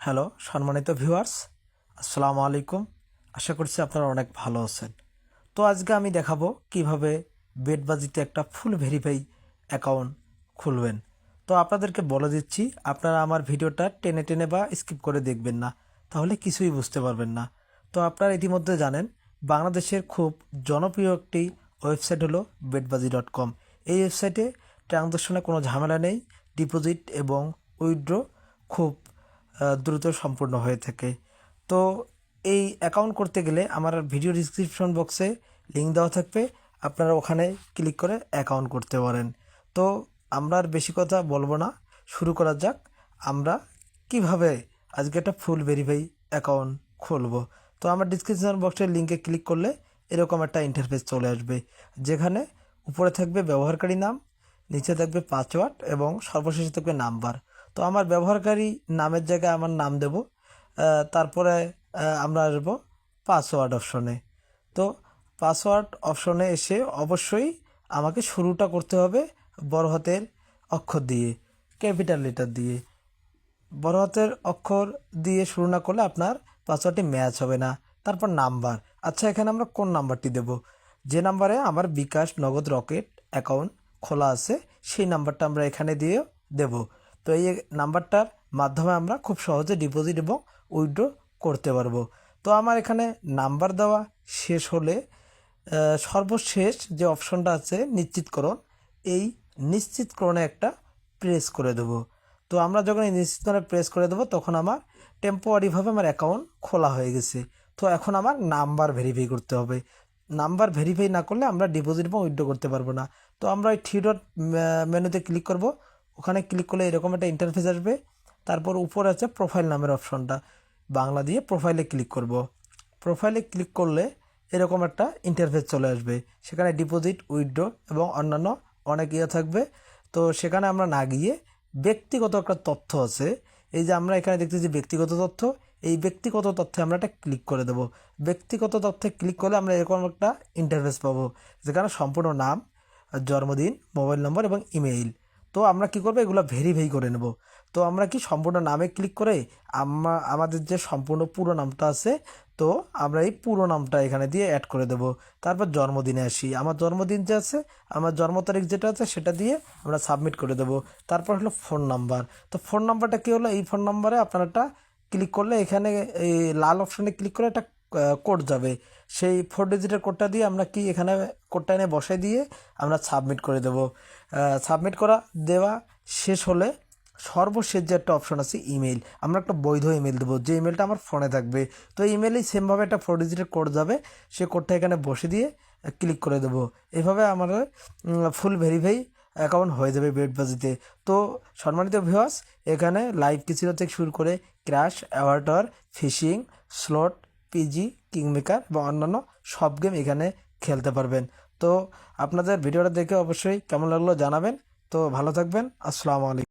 Hello সম্মানিত viewers, আসসালামু আলাইকুম। আশা করছি আপনারা অনেক ভালো আছেন। তো আজকে আমি দেখাবো কিভাবে বেটবাজিতে একটা ফুল ভেরিফাই অ্যাকাউন্ট খুলবেন। তো আপনাদেরকে বলে দিচ্ছি, আপনারা আমার ভিডিওটা টেনে টেনে বা স্কিপ করে দেখবেন না, তাহলে কিছুই বুঝতে পারবেন না। তো আপনারা ইতিমধ্যে জানেন বাংলাদেশের খুব জনপ্রিয় একটি ওয়েবসাইট হলো বেটবাজি.com। এই ওয়েবসাইটে ট্রানজাকশনে কোনো ঝামেলা নেই, ডিপোজিট এবং উইথড্র খুব দ্রুত সম্পূর্ণ হয়ে থাকে। তো এই অ্যাকাউন্ট করতে গেলে আমার ভিডিও ডিসক্রিপশন বক্সে লিঙ্ক দেওয়া থাকবে, আপনারা ওখানে ক্লিক করে অ্যাকাউন্ট করতে পারেন। তো আমরা আর বেশি কথা বলবো না, শুরু করা যাক। আমরা কিভাবে আজকে একটা ফুল ভেরিফাই অ্যাকাউন্ট খুলবো। তো আমার ডিসক্রিপশন বক্সের লিঙ্কে ক্লিক করলে এরকম একটা ইন্টারফেস চলে আসবে, যেখানে উপরে থাকবে ব্যবহারকারী নাম, নিচে থাকবে পাসওয়ার্ড এবং সর্বশেষে থাকবে নাম্বার। তো আমার ব্যবহারকারী নামের জায়গায় আমার নাম দেব, তারপরে আমরা আসবো পাসওয়ার্ড অপশনে। তো পাসওয়ার্ড অপশনে এসে অবশ্যই আমাকে শুরুটা করতে হবে বড় হাতের অক্ষর দিয়ে, ক্যাপিটাল লেটার দিয়ে। বড় হাতের অক্ষর দিয়ে শুরু না করলে আপনার পাসওয়ার্ডটি ম্যাচ হবে না। তারপর নাম্বার, আচ্ছা এখানে আমরা কোন নাম্বারটি দেব? যে নাম্বারে আমার বিকাশ, নগদ, রকেট অ্যাকাউন্ট খোলা আছে সেই নাম্বারটা আমরা এখানে দিয়ে দেব। তো এই নাম্বারটার মাধ্যমে আমরা খুব সহজে ডিপোজিট এবং উইথড্র করতে পারবো। তো আমার এখানে নাম্বার দেওয়া শেষ হলে সর্বশেষ যে অপশনটা আছে নিশ্চিতকরণ, এই নিশ্চিতকরণে একটা প্রেস করে দেবো। তো আমরা যখন এই নিশ্চিতকরণে প্রেস করে দেবো তখন আমার টেম্পোরারিভাবে আমার অ্যাকাউন্ট খোলা হয়ে গেছে। তো এখন আমার নাম্বার ভেরিফাই করতে হবে। নাম্বার ভেরিফাই না করলে আমরা ডিপোজিট এবং উইথড্র করতে পারবো না। তো আমরা ওই থ্রি ডট মেনুতে ক্লিক করব। ওখানে ক্লিক করলে এরকম একটা ইন্টারফেস আসবে। তারপর উপরে আছে প্রোফাইল নামের অপশনটা, বাংলা দিয়ে প্রোফাইলে ক্লিক করব। প্রোফাইলে ক্লিক করলে এরকম একটা ইন্টারফেস চলে আসবে, সেখানে ডিপোজিট, উইথড্র এবং অন্যান্য অনেক ইয়ে থাকবে। তো সেখানে আমরা না গিয়ে ব্যক্তিগত একটা তথ্য আছে, এই যে আমরা এখানে দেখতেছি ব্যক্তিগত তথ্য, এই ব্যক্তিগত তথ্যে আমরা একটা ক্লিক করে দেব। ব্যক্তিগত তথ্যে ক্লিক করলে আমরা এরকম একটা ইন্টারফেস পাবো, যেখানে সম্পূর্ণ নাম, জন্মদিন, মোবাইল নম্বর এবং ইমেইল। তো আমরা কি করবো, এগুলো ভেরিফাই করে নেব। তো আমরা কি সম্পূর্ণ নামে ক্লিক করে আমাদের যে সম্পূর্ণ পুরো নামটা আছে, তো আমরা এই পুরো নামটা এখানে দিয়ে অ্যাড করে দেব। তারপর জন্মদিনে আসি, আমার জন্মদিন যে আছে, আমার জন্ম তারিখ যেটা আছে সেটা দিয়ে আমরা সাবমিট করে দেব। তারপর হলো ফোন নাম্বার। তো ফোন নাম্বারটা কী হলো, এই ফোন নাম্বারে আপনারা একটা ক্লিক করলে এখানে এই লাল অপশনে ক্লিক করে একটা কোড যাবে, সেই 4 ডিজিটের কোডটা দিয়ে আমরা কি এখানে কোডটা এনে বসাই দিয়ে আমরা সাবমিট করে দেব। সাবমিট করা দেওয়া শেষ হলে সর্বশেষ যে একটা অপশন আছে ইমেল, আমরা একটা বৈধ ইমেল দেবো, যে ইমেলটা আমার ফোনে থাকবে। তো ইমেলেই সেমভাবে একটা 4 ডিজিটের কোড যাবে, সে কোডটা এখানে বসে দিয়ে ক্লিক করে দেবো। এভাবে আমাদের ফুল ভেরিফাই অ্যাকাউন্ট হয়ে যাবে বেটবাজিতে। তো সম্মানিত ভিউয়ার্স, এখানে লাইভ ক্যাসিনো থেকে শুরু করে crash, avatar, fishing, slot, PG, kingmaker এবং অন্যান্য সব গেম এখানে খেলতে পারবেন। তো আপনাদের ভিডিওটা দেখে অবশ্যই কেমন লাগলো জানাবেন। তো ভালো থাকবেন, আসসালামু আলাইকুম।